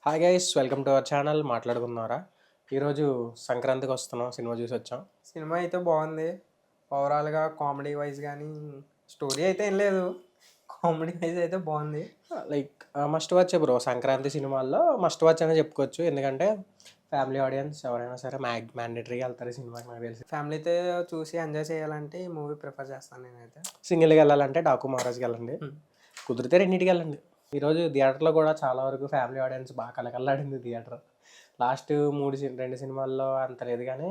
Hi guys, welcome to our channel మాట్లాడుకున్నారా. ఈరోజు సంక్రాంతికి వస్తున్నాం, సినిమా చూసి వచ్చాం. సినిమా అయితే బాగుంది. ఓవరాల్‌గా కామెడీ వైస్ గానీ, స్టోరీ అయితే ఏం లేదు. కామెడీ వైస్ అయితే బాగుంది. Like must watch bro. Sankranti సినిమాల్లో మస్ట్ వాచ్ అనే చెప్పుకోవచ్చు. ఎందుకంటే ఫ్యామిలీ ఆడియన్స్ ఎవరైనా సరే మ్యాండేటరీగా వెళ్తారు ఈ సినిమాకి. నాకు తెలిసి ఫ్యామిలీతో చూసి ఎంజాయ్ చేయాలంటే ఈ మూవీ ప్రిఫర్ చేస్తాను నేనైతే. సింగిల్గా వెళ్ళాలంటే డాకు మహారాజ్కి వెళ్ళండి, హ్మ్. కుదిరితే రెండింటికి వెళ్ళండి. ఈరోజు థియేటర్లో కూడా చాలా వరకు ఫ్యామిలీ ఆడియన్స్ బాగా కలకల్లాడింది థియేటర్. లాస్ట్ రెండు సినిమాల్లో అంత లేదు, కానీ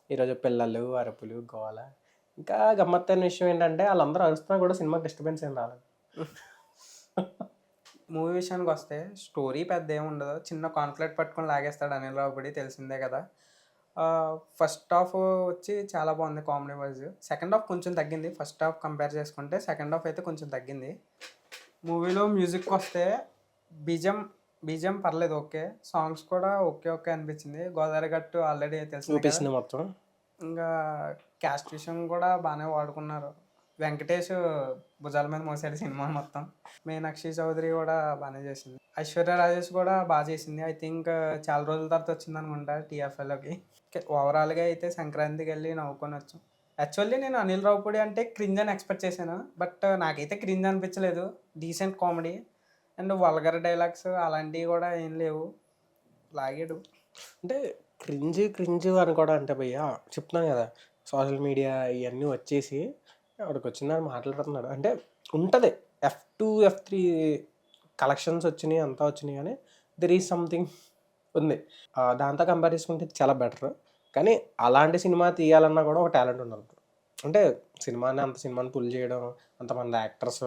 ఈరోజు పిల్లలు అరుపులు గోల. ఇంకా గమ్మత్తైన విషయం ఏంటంటే వాళ్ళందరూ అరుస్తున్నా కూడా సినిమాకి డిస్టర్బెన్స్ ఏం రాలేదు. మూవీ విషయానికొస్తే స్టోరీ పెద్ద ఏమి ఉండదు. చిన్న కాన్ఫ్లిక్ట్ పట్టుకొని లాగేస్తాడు అనిల్ రావిపూడి, తెలిసిందే కదా! ఫస్ట్ హాఫ్ వచ్చి చాలా బాగుంది కామెడీ వైస్. సెకండ్ హాఫ్ కొంచెం తగ్గింది. ఫస్ట్ హాఫ్ కంపేర్ చేసుకుంటే సెకండ్ హాఫ్ అయితే కొంచెం తగ్గింది. మూవీలో మ్యూజిక్‌కొస్తే బీజీఎం బీజీఎం పర్లేదు, ఓకే. సాంగ్స్ కూడా ఓకే, ఓకే అనిపించింది. 'గోదావరి గట్టు' ఆల్రెడీ తెలిసిందే కదా! చూపిస్తుంది మొత్తం. ఇంకా క్యాస్ట్ విషయం కూడా బాగానే వాడుకున్నారు. వెంకటేష్ భుజాల మీద మోసాడు సినిమా మొత్తం. మీనాక్షి చౌదరి కూడా బాగానే చేసింది. ఐశ్వర్య రాజేష్ కూడా బాగా చేసింది. ఐ థింక్ చాలా రోజుల తర్వాత వచ్చిందనుకుంటా టీఎఫ్ఐలోకి. ఓవరాల్‌గా అయితే సంక్రాంతికి వెళ్ళి నవ్వుకొనొచ్చు. యాక్చువల్లీ నేను అనిల్ రావిపూడి అంటే క్రింజ్ అని ఎక్స్పెక్ట్ చేశాను. బట్ నాకైతే క్రింజ్ అనిపించలేదు. Decent comedy and vulgar dialogues అలాంటివి కూడా ఏం లేవు. లాగాడు. అంటే క్రింజ్ అనుకోవడం అంటే భయ్య చెప్తున్నాను కదా, సోషల్ మీడియా ఇవన్నీ వచ్చేసి వాడికి వచ్చిందని మాట్లాడుతున్నాడు. అంటే ఉంటుంది, F2 F3 కలెక్షన్స్ వచ్చినాయి, అంతా వచ్చినాయి, కానీ దెర్ ఈజ్ సంథింగ్ ఉంది. దాంతో కంపేర్ చేసుకుంటే ఇది చాలా బెటర్. కానీ అలాంటి సినిమా తీయాలన్నా కూడా ఒక టాలెంట్ ఉండాలి. అంటే సినిమాని పుల్ చేయడం, అంతమంది యాక్టర్స్,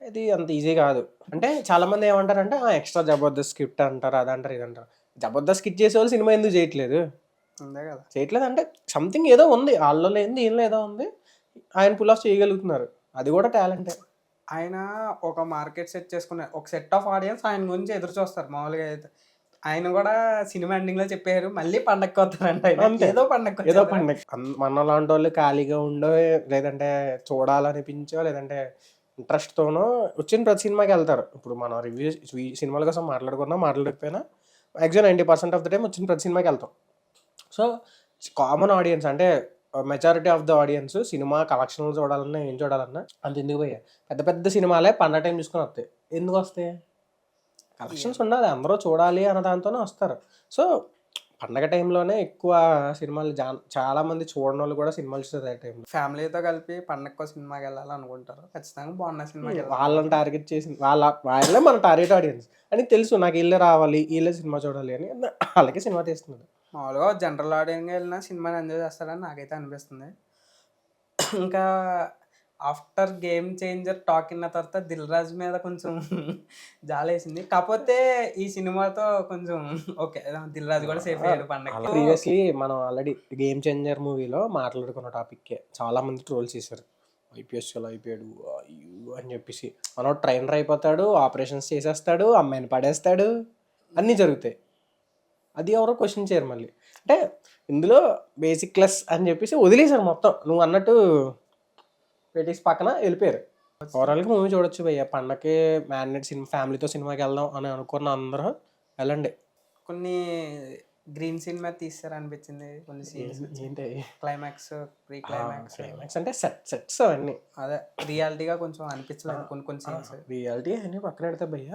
ఇది అంత ఈజీ కాదు. అంటే చాలామంది ఏమంటారంటే ఎక్స్ట్రా జబర్దస్త్ స్క్రిప్ట్ అంటారు, అదంటారు, ఇదంటారు. జబర్దస్త్ స్కిట్ చేసే వాళ్ళు సినిమా ఎందుకు చేయట్లేదు? అంతే కదా! చేయట్లేదు అంటే సంథింగ్ ఏదో ఉంది వాళ్ళలో, లేనిది ఈయనలో ఏదో ఉంది. ఆయన పుల్ ఆఫ్ చేయగలుగుతున్నారు, అది కూడా టాలెంటే. ఆయన ఒక మార్కెట్ సెట్ చేసుకున్నారు. ఒక సెట్ ఆఫ్ ఆడియన్స్ ఆయన గురించి ఎదురు చూస్తారు మామూలుగా అయితే. ఆయన కూడా సినిమా ఎండింగ్‌లో చెప్పారు, మళ్ళీ పండగకి వస్తారంట ఆయన. అంతే. ఏదో పండగకి ఏదో వచ్చారు. పండగ మన లాంటి వాళ్ళు ఖాళీగా ఉండో, లేదంటే చూడాలనిపించో, లేదంటే ఇంట్రెస్ట్తోనో వచ్చిన ప్రతి సినిమాకి వెళ్తారు. ఇప్పుడు మనం రివ్యూస్ సినిమాల కోసం మాట్లాడకపోయినా మ్యాక్సిమం 90% ఆఫ్ ద టైం వచ్చిన ప్రతి సినిమాకి వెళ్తాం. సో కామన్ ఆడియన్స్ అంటే majority of the audience cinema కలెక్షన్లు చూడాలన్నా, ఏం చూడాలన్నా అంత ఎందుకు పోయా, పెద్ద పెద్ద సినిమాలే పండగ టైం చూసుకొని వస్తాయి. ఎందుకు వస్తాయి? కలెక్షన్స్ ఉండాలి, అందరూ చూడాలి అన్న దాంతోనే వస్తారు. సో పండగ టైంలోనే ఎక్కువ సినిమాలు చాలామంది చూడని వాళ్ళు కూడా సినిమాలు చూస్తారు ఆ టైంలో. ఫ్యామిలీతో కలిపి పండగకో సినిమాకి వెళ్ళాలనుకుంటారు. ఖచ్చితంగా బాగున్న సినిమాకి వెళ్ళాలి. వాళ్ళని టార్గెట్ చేసి వాళ్ళే మన టార్గెట్ ఆడియన్స్ అని తెలుసు. నాకు వీళ్ళే రావాలి, వీళ్ళే సినిమా చూడాలి అని వాళ్ళకి సినిమా తీస్తున్నారు. మామూలుగా జనరల్ ఆడియన్స్‌గా వెళ్ళినా సినిమాని ఎంజాయ్ చేస్తాడని నాకైతే అనిపిస్తుంది. ఇంకా ఆఫ్టర్ గేమ్ చేంజర్ టాక్ ఇన్న తర్వాత 'దిల్ రాజు' మీద కొంచెం జాలేసింది. కాకపోతే ఈ సినిమాతో కొంచెం ఓకే. 'దిల్ రాజు' కూడా సేఫ్ అయ్యాడు పండగకి. ప్రీవియస్లీ మనం ఆల్రెడీ గేమ్ చేంజర్ మూవీలో మాట్లాడుకున్న టాపిక్కే చాలా మంది ట్రోల్ చేశారు. ఐపీఎస్లో అయిపోయాడు అని చెప్పేసి. మనోడు ట్రైనర్ అయిపోతాడు, ఆపరేషన్స్ చేసేస్తాడు, అమ్మాయిని పడేస్తాడు, అన్నీ జరుగుతాయి. అది ఎవరో క్వశ్చన్ చేయరు మళ్ళీ. అంటే ఇందులో బేసిక్ క్లాస్ అని చెప్పేసి వదిలేశారు మొత్తం. నువ్వు అన్నట్టు పెట్టేసి పక్కన వెళ్ళిపోయారు. ఓవరాల్గా మూవీ చూడొచ్చు భయ్య. పండగకి మ్యారినేట్ ఫ్యామిలీతో సినిమాకి వెళ్దాం అని అనుకున్న అందరూ వెళ్ళండి. కొన్ని గ్రీన్ సీన్ మీద తీశారనిపించింది కొన్ని సీన్స్. ఏంటి క్లైమాక్స్, ప్రీ క్లైమాక్స్ క్లైమాక్స్ అంటే సెట్స్ అవన్నీ అదే రియాలిటీగా కొంచెం అనిపించలేదు కొన్ని సీన్స్. రియాలిటీ అన్నీ పక్కన పెడితే భయ్య,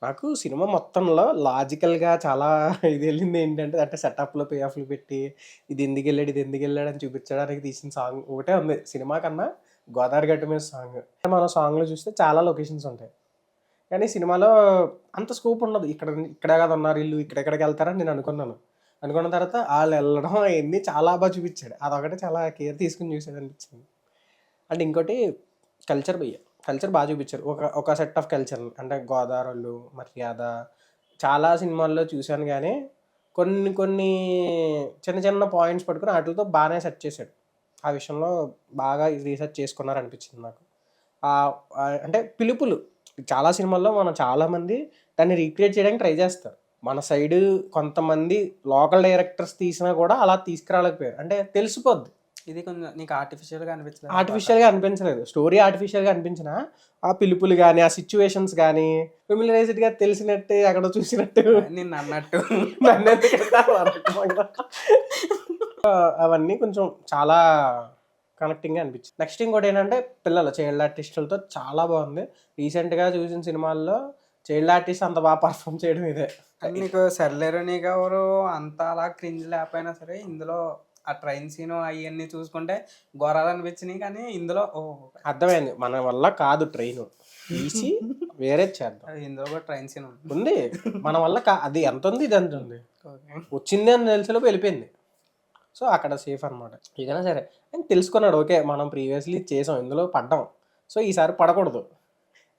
నాకు సినిమా మొత్తంలో లాజికల్గా చాలా ఇది వెళ్ళింది ఏంటంటే, అంటే సెటప్లో పే ఆఫ్లు పెట్టి ఇది ఎందుకు వెళ్ళాడు అని చూపించడానికి తీసిన సాంగ్ ఒకటే ఉంది సినిమా కన్నా. 'గోదావరి గట్టు' మీద సాంగ్. మనం సాంగ్లో చూస్తే చాలా లొకేషన్స్ ఉంటాయి, కానీ సినిమాలో అంత స్కోప్ ఉండదు. ఇక్కడే కదా ఉన్నారు ఇల్లు, ఇక్కడెక్కడికి వెళ్తారని నేను అనుకున్న తర్వాత వాళ్ళు వెళ్ళడం అవన్నీ చాలా బాగా చూపించాడు. అదొకటి చాలా కేర్ తీసుకుని చూసాడు అనిపించింది. అండ్ ఇంకోటి కల్చర్ బాగా చూపించారు. ఒక సెట్ ఆఫ్ కల్చర్ అంటే గోదావరి, మర్యాద చాలా సినిమాల్లో చూశాను, కానీ కొన్ని చిన్న చిన్న పాయింట్స్ పట్టుకుని వాటితో బాగానే సెట్ చేశాడు. ఆ విషయంలో బాగా రీసెర్చ్ చేసుకున్నారు అనిపించింది నాకు. అంటే పిలుపులు చాలా సినిమాల్లో మనం చాలామంది దాన్ని రీక్రియేట్ చేయడానికి ట్రై చేస్తారు. మన సైడ్ కొంతమంది లోకల్ డైరెక్టర్స్ తీసినా కూడా అలా తీసుకురాలేకపోయారు. అంటే తెలిసిపోద్ది ఇది కొంచెం నీకు ఆర్టిఫిషియల్గా అనిపించలేదు ఆర్టిఫిషియల్గా అనిపించలేదు. స్టోరీ ఆర్టిఫిషియల్గా అనిపించిన ఆ పిలుపులు కానీ ఆ సిచ్యువేషన్స్ కానీ ఫెమిలరైజ్డ్గా తెలిసినట్టే ఎక్కడో చూసినట్టు నిన్ను అన్నట్టు నన్ను ఎందుకంటే అవన్నీ కొంచెం చాలా కనెక్టింగ్గా అనిపించింది. నెక్స్ట్ ఇంకోటి ఏంటంటే పిల్లలు చైల్డ్ ఆర్టిస్టులతో చాలా బాగుంది. రీసెంట్గా చూసిన సినిమాల్లో చైల్డ్ ఆర్టిస్ట్ అంత బాగా పర్ఫామ్ చేయడం ఇదే. అది నీకు సర్లేరు నీకు ఎవరు అంత అలా క్రింజ్ లేకపోయినా సరే ఇందులో ఆ ట్రైన్ సీన్ అవన్నీ చూసుకుంటే ఘోరాలు అనిపించినాయి, కానీ ఇందులో అర్థమైంది మన వల్ల కాదు ట్రైన్ తీసి వేరే చేద్దాం. ఇందులో కూడా ట్రైన్ సీన్ ఉంది మన వల్ల అది ఎంత ఉంది ఇది ఎంత ఉంది ఓకే. వచ్చింది అని తెలిసేలోపు వెళ్ళిపోయింది. సో అక్కడ సేఫ్ అనమాట. ఏదైనా సరే అని తెలుసుకున్నాడు. ఓకే మనం ప్రీవియస్లీ చేసాం, ఇందులో పడ్డాం, సో ఈసారి పడకూడదు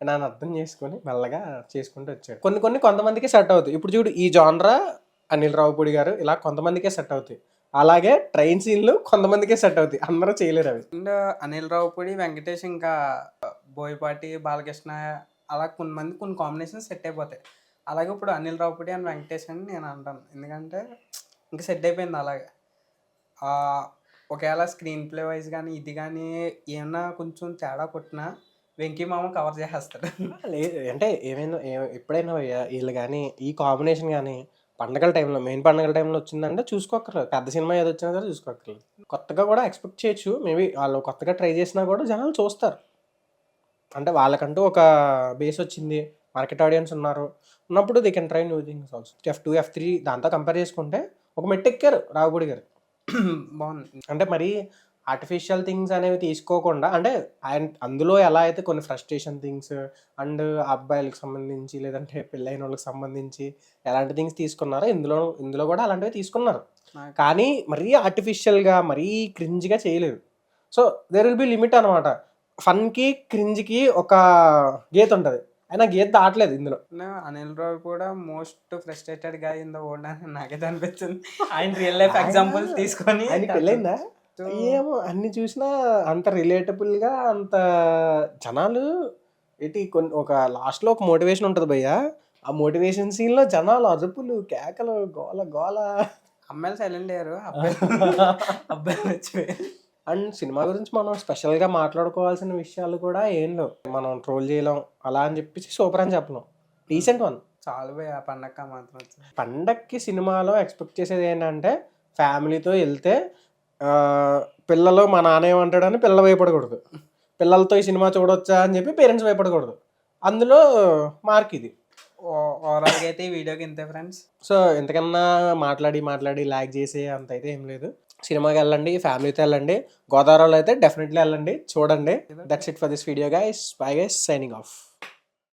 నన్ను అర్థం చేసుకొని మెల్లగా చేసుకుంటూ వచ్చాడు. కొంతమందికి సెట్ అవుతాయి. ఇప్పుడు చూడు ఈ జానరా అనిల్ రావుపూడి గారు ఇలా కొంతమందికే సెట్ అవుతాయి. అలాగే ట్రైన్ సీన్లు కొంతమందికే సెట్ అవుతాయి, అందరూ చేయలేరు అవి. అండ్ అనిల్ రావుపూడి, వెంకటేష్, ఇంకా బోయపాటి, బాలకృష్ణ అలా కొన్ని కాంబినేషన్ సెట్ అయిపోతాయి. అలాగే ఇప్పుడు అనిల్ రావుపూడి అండ్ వెంకటేష్ అని నేను అంటాను, ఎందుకంటే ఇంకా సెట్ అయిపోయింది అలాగే. ఒకవేళ స్క్రీన్ ప్లే వైజ్ కానీ ఇది కానీ ఏమన్నా కొంచెం తేడా కొట్టినా వెంకీ మామ కవర్ చేసేస్తాడు. లేదు అంటే ఏమైనా ఎప్పుడైనా వీళ్ళు కానీ ఈ కాంబినేషన్ కానీ పండగల టైంలో మెయిన్ పండగల టైంలో వచ్చిందంటే చూసుకోక్కర్లేదు. పెద్ద సినిమా ఏది వచ్చినా సరే చూసుకోక్కర్లేదు. కొత్తగా కూడా ఎక్స్పెక్ట్ చేయొచ్చు. మేబీ వాళ్ళు కొత్తగా ట్రై చేసినా కూడా జనాలు చూస్తారు. అంటే వాళ్ళకంటూ ఒక బేస్ వచ్చింది, మార్కెట్ ఆడియన్స్ ఉన్నప్పుడు they can try new things also. F2 F3 దాంతో కంపేర్ చేసుకుంటే ఒక మెట్టు ఎక్కారు రావుపూడి గారు. బాగుంది. అంటే మరి ఆర్టిఫిషియల్ థింగ్స్ అనేవి తీసుకోకుండా, అంటే ఆయన అందులో ఎలా అయితే కొన్ని ఫ్రస్ట్రేషన్ థింగ్స్ అండ్ అబ్బాయిలకు సంబంధించి లేదంటే పెళ్ళైన వాళ్ళకి సంబంధించి ఎలాంటి థింగ్స్ తీసుకున్నారో ఇందులో కూడా అలాంటివి తీసుకున్నారు. కానీ మరీ ఆర్టిఫిషియల్గా మరీ క్రింజ్గా చేయలేదు. So there will be limit అనమాట. ఫన్కి క్రింజ్కి ఒక గీత ఉంటుంది, అయినా గీత దాటలేదు ఇందులో. అనిల్ రావు కూడా మోస్ట్ ఫ్రస్ట్రేటెడ్ గా ఇన్ ద వరల్డ్ అని నాకైతే అనిపించింది. ఆయన రియల్ లైఫ్ ఎగ్జాంపుల్స్ తీసుకొని ఆయనకి పెళ్ళైందా ఏమో అన్ని చూసినా అంత రిలేటబుల్గా అంత జనాలు ఏంటి ఒక లాస్ట్లో ఒక మోటివేషన్ ఉంటుంది భయ్య. ఆ మోటివేషన్ సీన్లో జనాలు అరుపులు కేకలు గోల గోల. అమ్మాయిలు సైలెంట్ అయ్యారు, అబ్బాయిలు వచ్చిపోయారు. అండ్ సినిమా గురించి మనం స్పెషల్గా మాట్లాడుకోవాల్సిన విషయాలు కూడా ఏం లేవు. మనం ట్రోల్ చేయలేం అలా అని చెప్పేసి సూపర్ అని చెప్పలేం. రీసెంట్ వన్ చాలు పోయి ఆ పండగ మాత్రం వచ్చింది. పండక్కి సినిమాలో ఎక్స్పెక్ట్ చేసేది ఏంటంటే ఫ్యామిలీతో వెళ్తే పిల్లలు మా నాన్న ఏమంటాడని పిల్లలు భయపడకూడదు, పిల్లలతో ఈ సినిమా చూడొచ్చా అని చెప్పి పేరెంట్స్ భయపడకూడదు. అందులో మార్క్ ఇది. ఓవరాల్గా అయితే ఈ వీడియోకి ఇంతే ఫ్రెండ్స్. సో ఎంతకన్నా మాట్లాడి లాగ్ చేసే అంత అయితే ఏం లేదు. సినిమాకి వెళ్ళండి, ఫ్యామిలీతో వెళ్ళండి. గోదావరిలో అయితే డెఫినెట్లీ వెళ్ళండి, చూడండి. That's it for this video guys. Bye guys, signing off.